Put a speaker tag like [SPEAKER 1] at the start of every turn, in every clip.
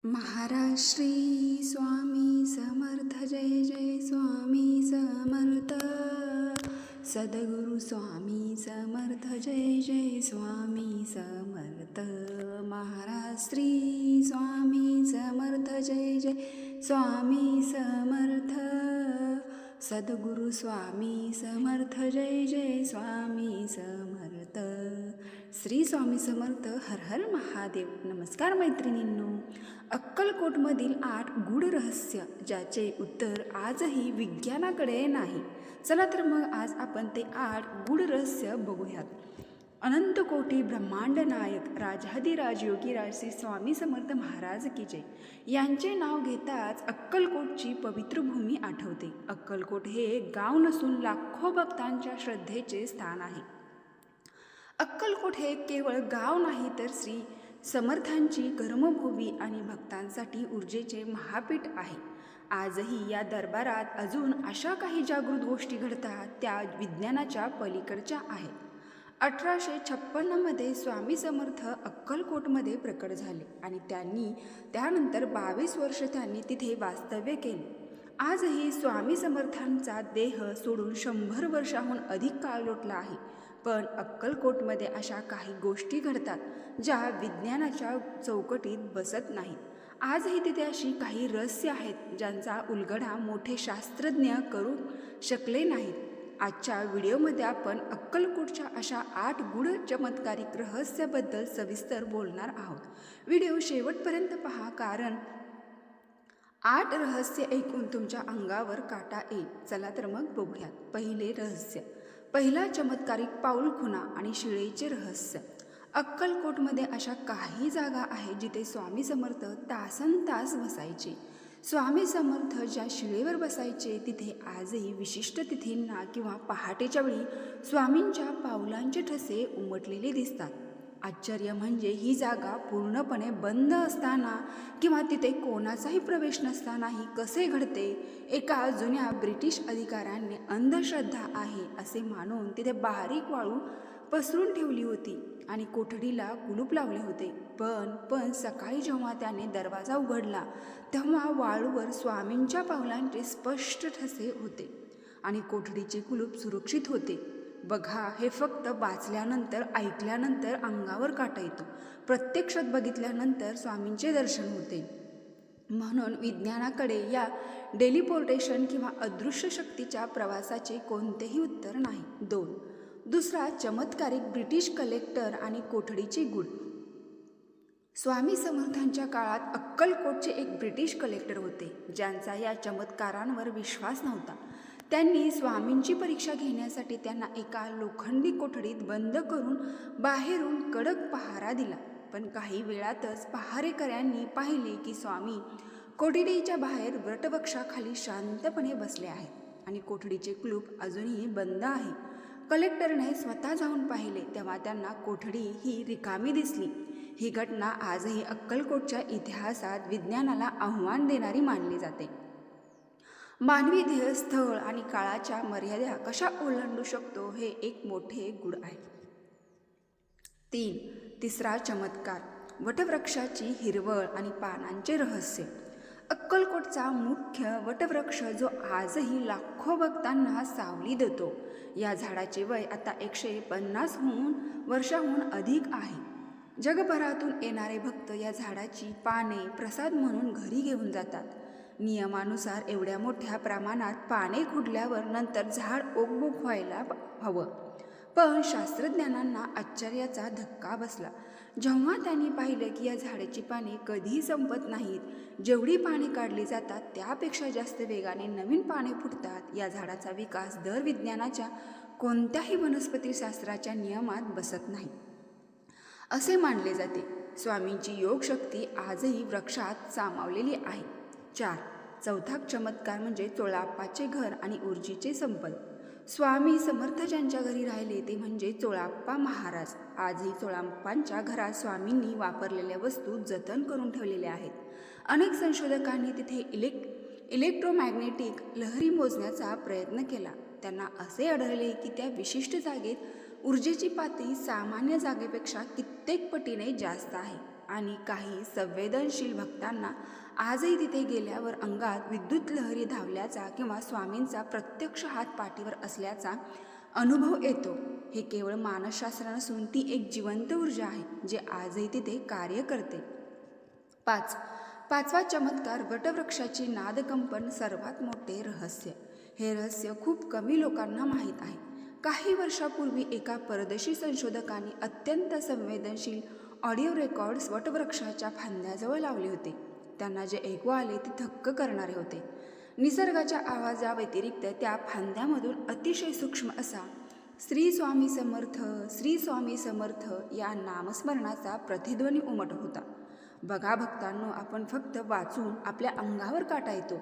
[SPEAKER 1] महाराज श्री स्वामी समर्थ, जय जय स्वामी समर्थ. सद्गुरु स्वामी समर्थ, जय जय स्वामी समर्थ. महाराज श्री स्वामी समर्थ, जय जय स्वामी समर्थ. सद्गुरु स्वामी समर्थ, जय जय स्वामी समर्थ. श्री स्वामी समर्थ. हर हर महादेव. नमस्कार मैत्रिणींनो. अक्कलकोटमधील 8 गूढ रहस्य ज्याचे उत्तर आजही विज्ञानाकडे नाही. चला तर मग आज आपण ते 8 गूढ रहस्य बघूयात. अनंत कोटी ब्रह्मांड नायक राजाधिराज योगीराज श्री स्वामी समर्थ महाराज की जय यांचे नाव घेताच अक्कलकोटची पवित्र भूमी आठवते. अक्कलकोट हे गाव नसून लाखो भक्तांच्या श्रद्धेचे स्थान आहे. अक्कलकोट हे केवळ गाव नाही तर श्री समर्थांची कर्मभूमी आणि भक्तांसाठी ऊर्जेचे महापीठ आहे. आजही या दरबारात अजून अशा काही जागृत गोष्टी घडतात त्या विज्ञानाच्या पलीकडच्या आहेत. 1856 स्वामी समर्थ अक्कलकोटमध्ये प्रकट झाले आणि त्यानंतर 22 वर्ष त्यांनी तिथे वास्तव्य केले. आजही स्वामी समर्थांचा देह सोडून 100 वर्षाहून अधिक काळ लोटला आहे. पण अक्कलकोटमध्ये अशा काही गोष्टी घडतात ज्या विज्ञानाच्या चौकटीत बसत नाहीत. आजही तिथे अशी काही रहस्य आहेत ज्यांचा उलगडा मोठे शास्त्रज्ञ करू शकले नाहीत. आजच्या व्हिडिओमध्ये आपण अक्कलकोटच्या अशा 8 गूढ चमत्कारिक रहस्याबद्दल सविस्तर बोलणार आहोत. व्हिडिओ शेवटपर्यंत पहा, कारण 8 रहस्य ऐकून तुमच्या अंगावर काटा येईल. चला तर मग बघूयात. पहिले रहस्य. पहिला चमत्कारिक पाऊलखुणा आणि शिळेचे रहस्य. अक्कलकोटमध्ये अशा काही जागा आहेत जिथे स्वामी समर्थ तासनतास बसायचे. स्वामी समर्थ ज्या शिळेवर बसायचे तिथे आजही विशिष्ट तिथींना किंवा पहाटेच्या वेळी स्वामींच्या पावलांचे ठसे उमटलेले दिसतात. आश्चर्य म्हणजे ही जागा पूर्णपणे बंद असताना किंवा तिथे कोणाचाही प्रवेश नसतानाही कसे घडते. एका जुन्या ब्रिटिश अधिकाऱ्यांनी अंधश्रद्धा आहे असे मानून तिथे बारीक वाळू पसरून ठेवली होती आणि कोठडीला कुलूप लावले होते. पण सकाळी जेव्हा त्याने दरवाजा उघडला तेव्हा वाळूवर स्वामींच्या पावलांचे स्पष्ट ठसे होते आणि कोठडीचे कुलूप सुरक्षित होते. बघा, हे फक्त वाचल्यानंतर ऐकल्यानंतर अंगावर काटा येतो. प्रत्यक्षात बघितल्यानंतर स्वामींचे दर्शन होते. म्हणून विज्ञानाकडे या डेलिपोर्टेशन किंवा अदृश्य शक्तीच्या प्रवासाचे कोणतेही उत्तर नाही. 2. दुसरा चमत्कारिक ब्रिटिश कलेक्टर आणि कोठडीचे गूढ. स्वामी समर्थांच्या काळात अक्कलकोटचे एक ब्रिटिश कलेक्टर होते ज्यांचा या चमत्कारांवर विश्वास नव्हता. त्यांनी स्वामींची परीक्षा घेण्यासाठी त्यांना एका लोखंडी कोठडीत बंद करून बाहेरून कडक पहारा दिला. पण काही वेळातच पहारेकऱ्यांनी पाहिले की स्वामी कोठडीच्या बाहेर वटवृक्षाखाली शांतपणे बसले आहेत आणि कोठडीचे कुलूप अजूनही बंद आहे. कलेक्टरने स्वतः जाऊन पाहिले तेव्हा त्यांना कोठडी ही रिकामी दिसली. ही घटना आजही अक्कलकोटच्या इतिहासात विज्ञानाला आव्हान देणारी मानली जाते. मानवी ध्येय, स्थळ आणि काळाच्या मर्यादा कशा ओलांडू शकतो हे एक मोठे गूढ आहे. 3. तिसरा चमत्कार. वटवृक्षाची हिरवळ आणि पानांचे रहस्य. अक्कलकोटचा मुख्य वटवृक्ष जो आजही लाखो भक्तांना सावली देतो. या झाडाचे वय आता 150 वर्षाहून अधिक आहे. जगभरातून येणारे भक्त या झाडाची पाने प्रसाद म्हणून घरी घेऊन जातात. नियमानुसार एवढ्या मोठ्या प्रमाणात पाने खुडल्यावर नंतर झाड ओकबोक व्हायला हवं. पण शास्त्रज्ञांना आश्चर्याचा धक्का बसला जेव्हा त्यांनी पाहिलं की या झाडाची पाने कधीही संपत नाहीत. जेवढी पाने काढली जातात त्यापेक्षा जास्त वेगाने नवीन पाने फुटतात. या झाडाचा विकास दर विज्ञानाच्या कोणत्याही वनस्पतीशास्त्राच्या नियमात बसत नाही असे मानले जाते. स्वामींची योगशक्ती आजही वृक्षात सामावलेली आहे. 4. चौथा चमत्कार म्हणजे चोळाप्पाचे घर आणि ऊर्जेचे संपद. स्वामी समर्थ ज्यांच्या घरी राहिले ते म्हणजे चोळाप्पा महाराज. आजही चोळाप्पांच्या घरात स्वामींनी वापरलेल्या वस्तू जतन करून ठेवलेल्या आहेत. अनेक संशोधकांनी तिथे इलेक्ट्रोमॅग्नेटिक लहरी मोजण्याचा प्रयत्न केला. त्यांना असे आढळले की त्या विशिष्ट जागेत ऊर्जेची पातळी सामान्य जागेपेक्षा कित्येक पटीने जास्त आहे. आणि काही संवेदनशील भक्तांना आजही तिथे गेल्यावर अंगात विद्युत लहरी धावल्याचा किंवा स्वामींचा प्रत्यक्ष हात पाठीवर असल्याचा अनुभव येतो. हे केवळ मानसशास्त्र नसून ती एक जिवंत ऊर्जा आहे जे आजही तिथे कार्य करते. पाचवा चमत्कार, वटवृक्षाची नादकंपन सर्वात मोठे रहस्य. हे रहस्य खूप कमी लोकांना माहीत आहे. काही वर्षापूर्वी एका परदेशी संशोधकांनी अत्यंत संवेदनशील ऑडिओ रेकॉर्ड्स वटवृक्षाच्या फांद्याजवळ लावले होते. त्यांना जे ऐकू आले ते थक्क करणारे होते. निसर्गाच्या आवाजाव्यतिरिक्त त्या फांद्यामधून अतिशय सूक्ष्म असा श्री स्वामी समर्थ, श्री स्वामी समर्थ या नामस्मरणाचा प्रतिध्वनी उमटत होता. बघा भक्तांनो, आपण फक्त वाचून आपल्या अंगावर काटा येतो,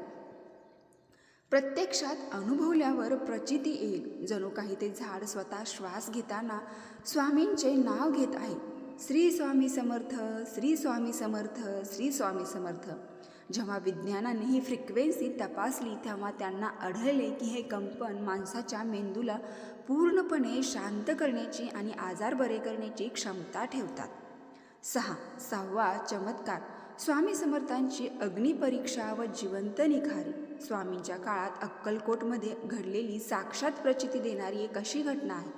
[SPEAKER 1] प्रत्यक्षात अनुभवल्यावर प्रचिती येईल. जणू काही ते झाड स्वतः श्वास घेताना स्वामींचे नाव घेत आहे. श्री स्वामी समर्थ, श्री स्वामी समर्थ, श्री स्वामी समर्थ. जेव्हा विज्ञानाने ही फ्रिक्वेन्सी तपासली तेव्हा त्यांना आढळले की हे कंपन माणसाच्या मेंदूला पूर्णपणे शांत करण्याची आणि आजार बरे करण्याची क्षमता ठेवतात. सहावा चमत्कार, स्वामी समर्थांची अग्निपरीक्षा व जिवंत निखारी. स्वामींच्या काळात अक्कलकोटमध्ये घडलेली साक्षात प्रचिती देणारी एक अशी घटना आहे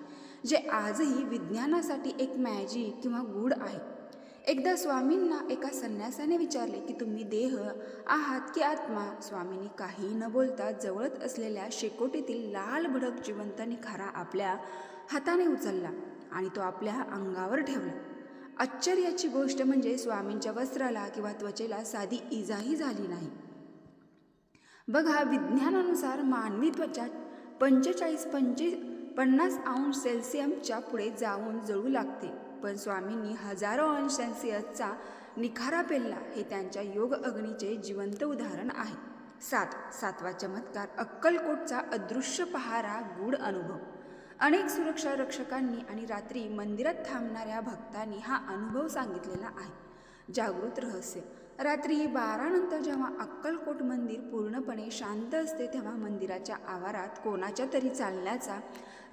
[SPEAKER 1] जे आजही विज्ञानासाठी एक मॅजिक किंवा गूढ आहे. एकदा स्वामींना एका संन्यासाने विचारले की तुम्ही देह आहात की आत्मा? स्वामींनी काही न बोलता जवळच असलेल्या शेकोटीतील लाल भडक जिवंत निखारा आपल्या हाताने उचलला आणि तो आपल्या अंगावर ठेवला. आश्चर्याची गोष्ट म्हणजे स्वामींच्या वस्त्राला किंवा त्वचेला साधी इजाही झाली नाही. बघा, विज्ञानानुसार मानवी त्वचा 45-50 अंश सेल्सियसच्या पुढे जाऊन जळू लागते, पण स्वामींनी हजारो अंश सेल्सियसचा निखारा पेलला. हे त्यांच्या योग अग्नीचे जिवंत उदाहरण आहे. सातवा चमत्कार, अक्कलकोटचा अदृश्य पहारा, गूढ अनुभव. अनेक सुरक्षा रक्षकांनी आणि रात्री मंदिरात थांबणाऱ्या भक्तांनी हा अनुभव सांगितलेला आहे. जागृत रहस्य, रात्री 12 नंतर जेव्हा अक्कलकोट मंदिर पूर्णपणे शांत असते तेव्हा मंदिराच्या आवारात कोणाच्या तरी चालण्याचा,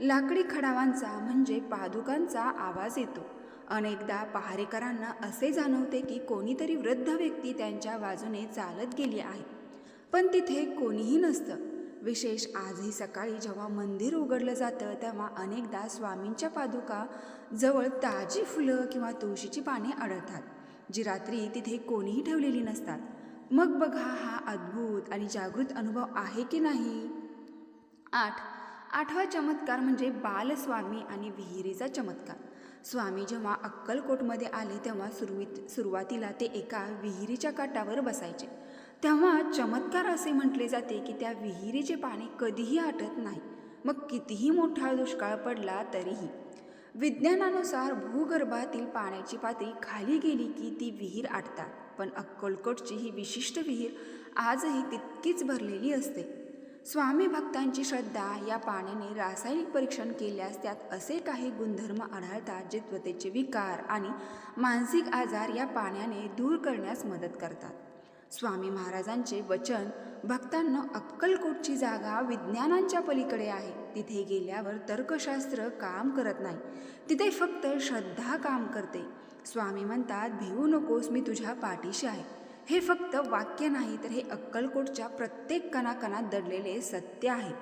[SPEAKER 1] लाकडी खडावांचा म्हणजे पादुकांचा आवाज येतो. अनेकदा पहारेकरांना असे जाणवते की कोणीतरी वृद्ध व्यक्ती त्यांच्या बाजूने चालत गेली आहे, पण तिथे कोणीही नसतं. विशेष आजही सकाळी जेव्हा मंदिर उघडलं जातं तेव्हा अनेकदा स्वामींच्या पादुका जवळ ताजी फुलं किंवा तुळशीची पाने आढळतात, जी रात्री तिथे कोणीही ठेवलेली नसतात. मग बघा, हा अद्भुत आणि जागृत अनुभव आहे की नाही. आठवा चमत्कार म्हणजे बालस्वामी आणि विहिरीचा चमत्कार. स्वामी जेव्हा अक्कलकोटमध्ये आले तेव्हा सुरुवातीला ते एका विहिरीच्या काठावर बसायचे. तेव्हा चमत्कार असे म्हटले जाते की त्या विहिरीचे पाणी कधीही आटत नाही, मग कितीही मोठा दुष्काळ पडला तरीही. विज्ञानानुसार भूगर्भातील पाण्याची पातळी खाली गेली की ती विहीर आटतात, पण अक्कलकोटची ही विशिष्ट विहीर आजही तितकीच भरलेली असते. स्वामी भक्तांची श्रद्धा या पाण्याने रासायनिक परीक्षण केल्यास त्यात असे काही गुणधर्म आढळतात जे त्वचेचे विकार आणि मानसिक आजार या पाण्याने दूर करण्यास मदत करतात. स्वामी महाराजांचे वचन, भक्तांना अक्कलकोटची जागा विज्ञानांच्या पलीकडे आहे. तिथे गेल्यावर तर्कशास्त्र काम करत नाही, तिथे फक्त श्रद्धा काम करते. स्वामी म्हणतात, भिवू नकोस, मी तुझ्या पाठीशी आहे. हे फक्त वाक्य नाही, तर हे अक्कलकोटच्या प्रत्येक कणाकणात दडलेले सत्य आहे.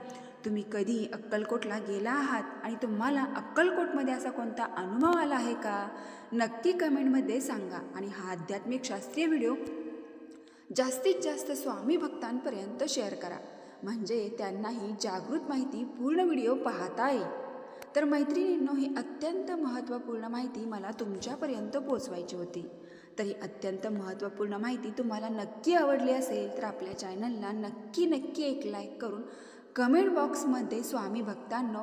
[SPEAKER 1] तुम्ही कधी अक्कलकोटला गेला आहात आणि तुम्हाला अक्कलकोटमध्ये असा कोणता अनुभव आला आहे का? नक्की कमेंटमध्ये सांगा. आणि हा आध्यात्मिक शास्त्रीय व्हिडिओ जास्तीत जास्त स्वामी भक्तांपर्यंत शेअर करा, म्हणजे त्यांनाही जागृत माहिती पूर्ण व्हिडिओ पाहता येईल. तर मैत्रिणींनो, ही अत्यंत महत्त्वपूर्ण माहिती मला तुमच्यापर्यंत पोचवायची होती. तर ही अत्यंत महत्त्वपूर्ण माहिती तुम्हाला नक्की आवडली असेल तर आपल्या चॅनलला नक्की एक लाईक करून कमेंट बॉक्समध्ये स्वामी भक्तांनो,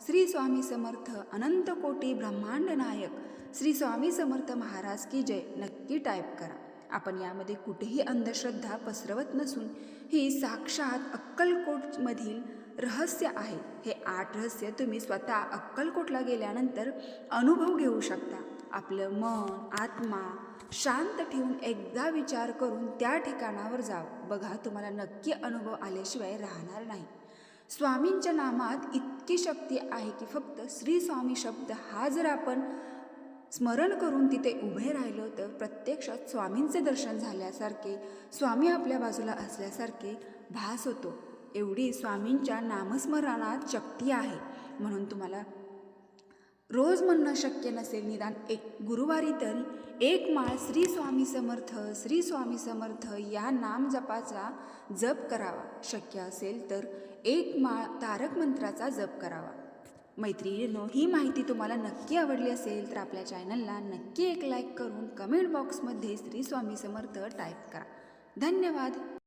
[SPEAKER 1] श्री स्वामी समर्थ, अनंत कोटी ब्रह्मांड नायक श्री स्वामी समर्थ महाराज की जय नक्की टाईप करा. आपण यामध्ये कुठेही अंधश्रद्धा पसरवत नसून ही साक्षात अक्कलकोटमधील रहस्य आहे. हे 8 रहस्य तुम्ही स्वतः अक्कलकोटला गेल्यानंतर अनुभव घेऊ शकता. आपलं मन, आत्मा शांत ठेवून एकदा विचार करून त्या ठिकाणावर जावं. बघा, तुम्हाला नक्की अनुभव आल्याशिवाय राहणार नाही. स्वामींच्या नामात इतकी शक्ती आहे की फक्त श्री स्वामी शब्द हा जर आपण स्मरण करून तिथे उभे राहिलो तर प्रत्यक्षात स्वामींचे दर्शन झाल्यासारखे, स्वामी आपल्या बाजूला असल्यासारखे भास होतो. एवढी स्वामींच्या नामस्मरणात शक्ती आहे. म्हणून तुम्हाला रोज म्हणणं शक्य नसेल, निदान गुरुवारी तरी एक माळ श्री स्वामी समर्थ, श्री स्वामी समर्थ या नाम जपाचा जप करावा. शक्य असेल तर एक माळ तारक मंत्राचा जप करावा. मैत्रिणींनो, ही माहिती तुम्हाला नक्की आवडली असेल तर आपल्या चॅनलला नक्की एक लाईक करून कमेंट बॉक्समध्ये श्री स्वामी समर्थ टाईप करा. धन्यवाद.